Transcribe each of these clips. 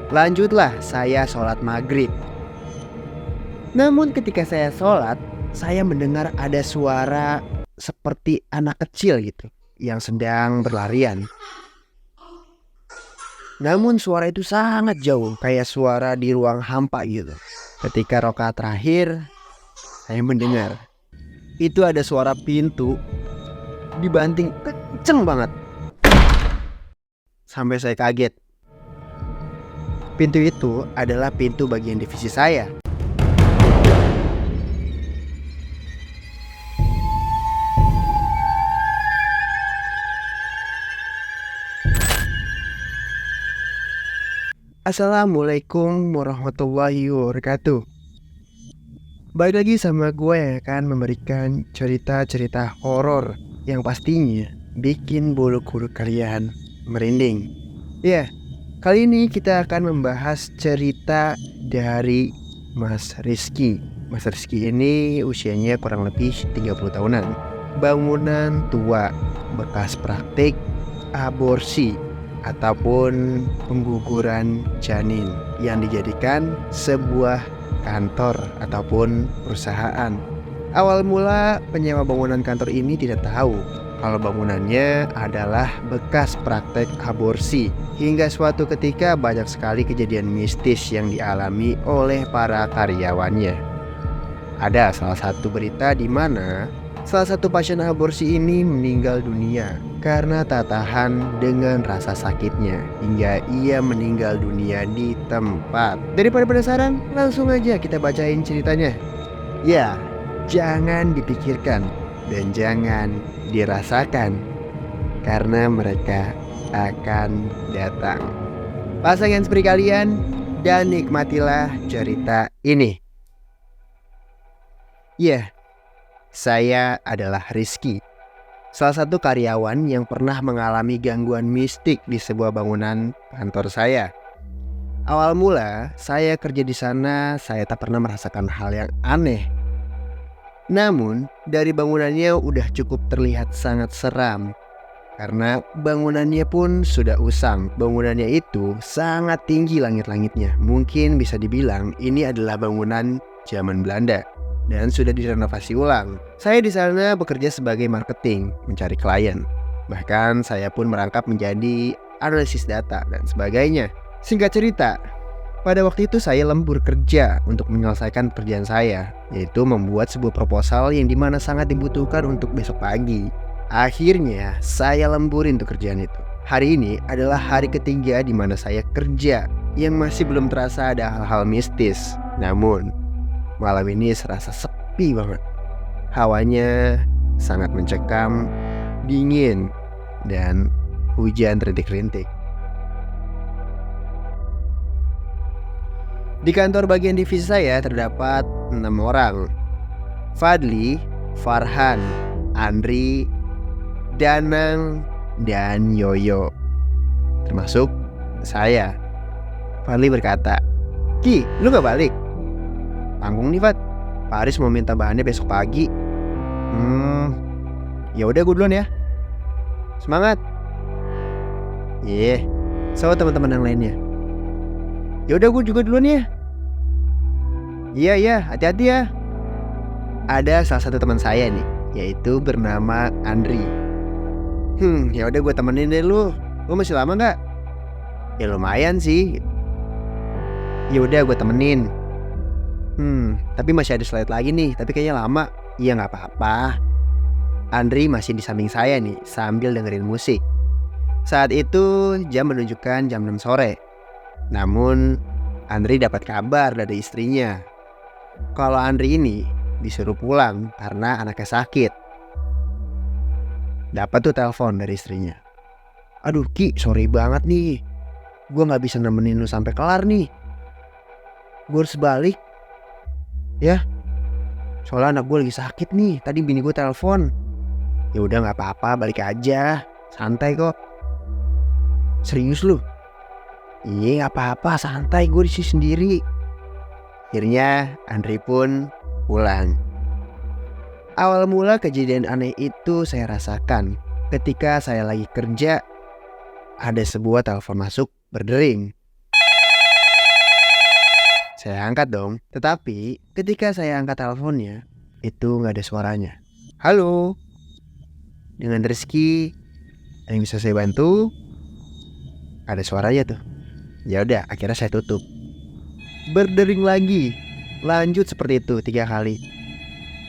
Lanjutlah saya sholat maghrib. Namun ketika saya sholat, saya mendengar ada suara seperti anak kecil gitu yang sedang berlarian. Namun suara itu sangat jauh, kayak suara di ruang hampa gitu. Ketika rakaat terakhir, saya mendengar itu ada suara pintu dibanting kenceng banget. Sampai saya kaget. Pintu itu adalah pintu bagian divisi saya. Assalamualaikum warahmatullahi wabarakatuh. Balik lagi sama gue yang akan memberikan cerita-cerita horor yang pastinya bikin bulu kuduk kalian merinding. Ya, kali ini kita akan membahas cerita dari Mas Rizky. Mas Rizky ini usianya kurang lebih 30 tahunan. Bangunan tua, bekas praktik aborsi ataupun pengguguran janin yang dijadikan sebuah kantor ataupun perusahaan. Awal mula penyewa bangunan kantor ini tidak tahu kalau bangunannya adalah bekas praktek aborsi. Hingga suatu ketika banyak sekali kejadian mistis yang dialami oleh para karyawannya. Ada salah satu berita di mana salah satu pasien aborsi ini meninggal dunia karena tak tahan dengan rasa sakitnya hingga ia meninggal dunia di tempat. Daripada penasaran, langsung aja kita bacain ceritanya. Ya, jangan dipikirkan dan jangan dirasakan karena mereka akan datang. Pasang handsfree kalian dan nikmatilah cerita ini. Ya, saya adalah Rizky, salah satu karyawan yang pernah mengalami gangguan mistik di sebuah bangunan kantor saya. Awal mula saya kerja di sana, saya tak pernah merasakan hal yang aneh. Namun dari bangunannya udah cukup terlihat sangat seram. Karena bangunannya pun sudah usang. Bangunannya itu sangat tinggi langit-langitnya. Mungkin bisa dibilang ini adalah bangunan zaman Belanda dan sudah direnovasi ulang. Saya di sana bekerja sebagai marketing, mencari klien. Bahkan saya pun merangkap menjadi analisis data dan sebagainya. Singkat cerita, pada waktu itu saya lembur kerja untuk menyelesaikan pekerjaan saya, yaitu membuat sebuah proposal yang dimana sangat dibutuhkan untuk besok pagi. Akhirnya saya lemburin untuk kerjaan itu. Hari ini adalah hari ketiga di mana saya kerja, yang masih belum terasa ada hal-hal mistis. Namun malam ini serasa sepi banget. Hawanya sangat mencekam, dingin, dan hujan rintik-rintik. Di kantor bagian divisi saya terdapat 6 orang. Fadli, Farhan, Andri, Danang, dan Yoyo. Termasuk saya. Fadli berkata, "Ki, lu gak balik? Tanggung nih, Fat. Pak Aris mau minta bahannya besok pagi." Ya udah gue duluan ya. Semangat. So teman-teman yang lainnya. Ya udah gue juga duluan ya. Iya, hati-hati ya. Ada salah satu teman saya nih, yaitu bernama Andri. Ya udah gue temenin deh lu. Lu masih lama nggak? Ya lumayan sih. Ya udah gue temenin. Tapi masih ada slide lagi nih, tapi kayaknya lama. Iya gak apa-apa. Andri masih di samping saya nih, sambil dengerin musik. Saat itu jam menunjukkan jam 6 sore. Namun Andri dapat kabar dari istrinya kalau Andri ini disuruh pulang karena anaknya sakit. Dapat tuh telepon dari istrinya. "Aduh Ki, sorry banget nih, gue gak bisa nemenin lu sampai kelar nih. Gue harus balik ya, soalnya anak gue lagi sakit nih. Tadi bini gue telepon." "Ya udah nggak apa-apa, balik aja, santai kok." "Serius lu?" "Iya nggak apa-apa, santai, gue di sini sendiri." Akhirnya Andri pun pulang. Awal mula kejadian aneh itu saya rasakan ketika saya lagi kerja. Ada sebuah telepon masuk berdering. Saya angkat dong. Tetapi ketika saya angkat teleponnya, itu nggak ada suaranya. Halo, dengan Rizky, ada yang bisa saya bantu? Ada suaranya tuh. Ya udah, akhirnya saya tutup. Berdering lagi, lanjut seperti itu 3 kali.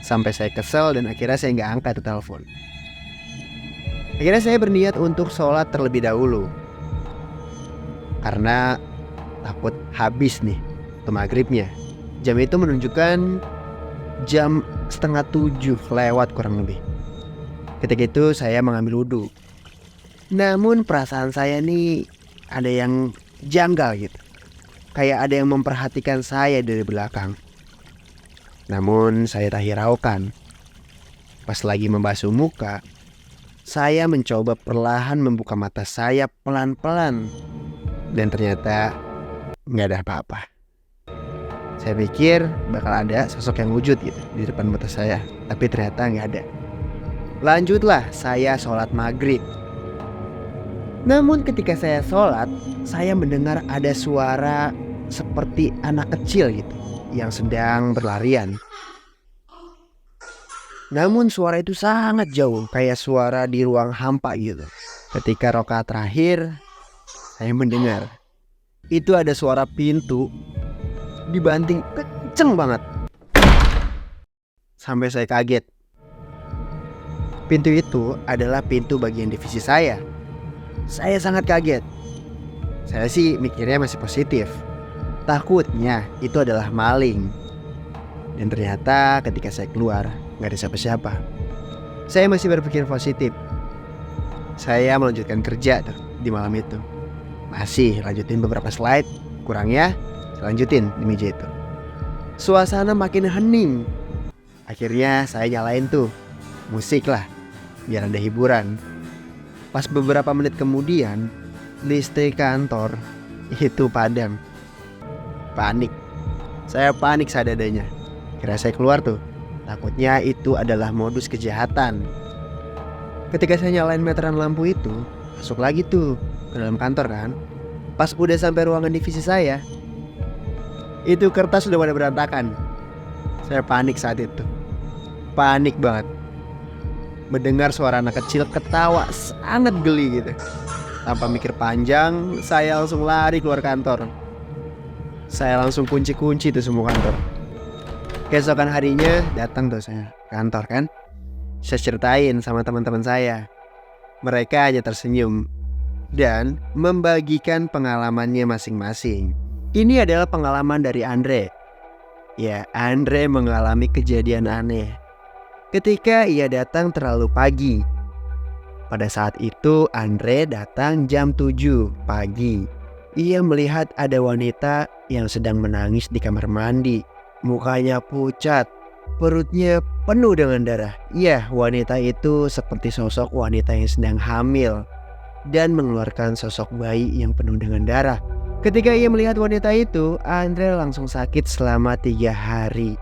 Sampai saya kesel dan akhirnya saya nggak angkat tuh telepon. Akhirnya saya berniat untuk sholat terlebih dahulu, karena takut habis nih ke maghribnya. Jam itu menunjukkan jam 6:30 lewat kurang lebih. Ketika itu saya mengambil wudhu. Namun perasaan saya nih ada yang janggal gitu. Kayak ada yang memperhatikan saya dari belakang. Namun saya tak hiraukan. Pas lagi membasuh muka, saya mencoba perlahan membuka mata saya pelan-pelan. Dan ternyata nggak ada apa-apa. Saya pikir bakal ada sosok yang wujud gitu di depan mata saya. Tapi ternyata nggak ada. Lanjutlah saya sholat maghrib. Namun ketika saya sholat, saya mendengar ada suara seperti anak kecil gitu yang sedang berlarian. Namun suara itu sangat jauh, kayak suara di ruang hampa gitu. Ketika rakaat terakhir, saya mendengar itu ada suara pintu dibanting kenceng banget. Sampai saya kaget. Pintu itu adalah pintu bagian divisi saya. Saya sangat kaget. Saya sih mikirnya masih positif. Takutnya itu adalah maling. Dan ternyata ketika saya keluar, gak ada siapa-siapa. Saya masih berpikir positif. Saya melanjutkan kerja tuh di malam itu. Masih lanjutin beberapa slide. Kurangnya saya lanjutin di meja itu. Suasana makin hening. Akhirnya saya nyalain tuh musik lah, biar ada hiburan. Pas beberapa menit kemudian, listrik kantor itu padam. Panik. Saya panik seadanya. Kira saya keluar tuh. Takutnya itu adalah modus kejahatan. Ketika saya nyalain meteran lampu itu, masuk lagi tuh ke dalam kantor kan. Pas udah sampai ruangan divisi saya, itu kertas sudah pada berantakan. Saya panik saat itu. Panik banget. Mendengar suara anak kecil ketawa sangat geli gitu. Tanpa mikir panjang, saya langsung lari keluar kantor. Saya langsung kunci-kunci tuh semua kantor. Keesokan harinya datang tuh saya kantor kan. Saya ceritain sama teman-teman saya. Mereka hanya tersenyum dan membagikan pengalamannya masing-masing. Ini adalah pengalaman dari Andre. Ya, Andre mengalami kejadian aneh ketika ia datang terlalu pagi. Pada saat itu Andre datang jam 7 pagi. Ia melihat ada wanita yang sedang menangis di kamar mandi. Mukanya pucat, perutnya penuh dengan darah. Ya, wanita itu seperti sosok wanita yang sedang hamil dan mengeluarkan sosok bayi yang penuh dengan darah. Ketika ia melihat wanita itu, Andre langsung sakit selama 3 hari.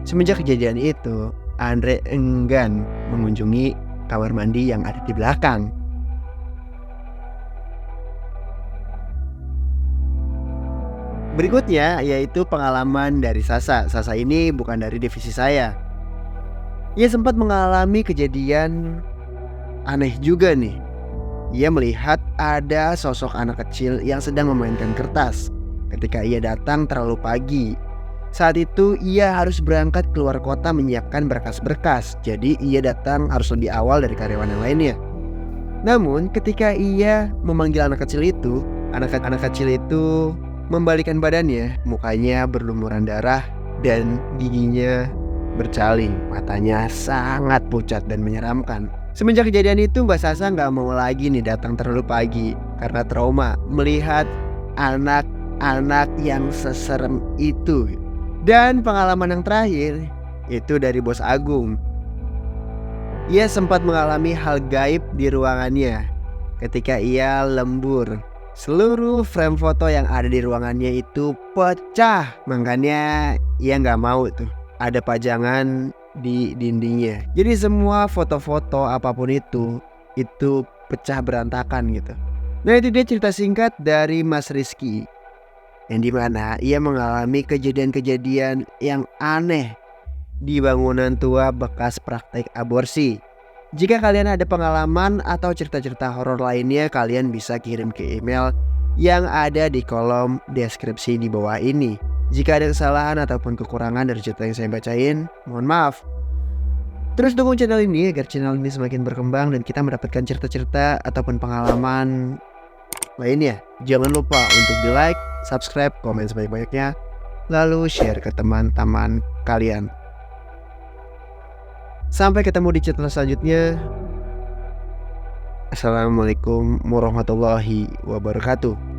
Semenjak kejadian itu, Andre enggan mengunjungi kamar mandi yang ada di belakang. Berikutnya yaitu pengalaman dari Sasa. Sasa ini bukan dari divisi saya. Ia sempat mengalami kejadian aneh juga nih. Ia melihat ada sosok anak kecil yang sedang memainkan kertas ketika ia datang terlalu pagi. Saat itu ia harus berangkat keluar kota menyiapkan berkas-berkas. Jadi ia datang harus lebih awal dari karyawan yang lainnya. Namun ketika ia memanggil anak kecil itu, anak kecil itu membalikkan badannya, mukanya berlumuran darah dan giginya bercaling. Matanya sangat pucat dan menyeramkan. Semenjak kejadian itu Mbak Sasa gak mau lagi nih datang terlalu pagi karena trauma melihat anak-anak yang seserem itu. Dan pengalaman yang terakhir itu dari Bos Agung. Ia sempat mengalami hal gaib di ruangannya ketika ia lembur. Seluruh frame foto yang ada di ruangannya itu pecah. Makanya ia gak mau tuh ada pajangan di dindingnya. Jadi semua foto-foto apapun itu pecah berantakan gitu. Nah itu dia cerita singkat dari Mas Rizky. yang dimana ia mengalami kejadian-kejadian yang aneh di bangunan tua bekas praktek aborsi. Jika kalian ada pengalaman atau cerita-cerita horor lainnya, kalian bisa kirim ke email yang ada di kolom deskripsi di bawah ini. Jika ada kesalahan ataupun kekurangan dari cerita yang saya bacain, mohon maaf. Terus dukung channel ini agar channel ini semakin berkembang dan kita mendapatkan cerita-cerita ataupun pengalaman lainnya. Jangan lupa untuk di like, subscribe, komen sebanyak-banyaknya, lalu share ke teman-teman kalian. Sampai ketemu di cerita selanjutnya. Assalamualaikum warahmatullahi wabarakatuh.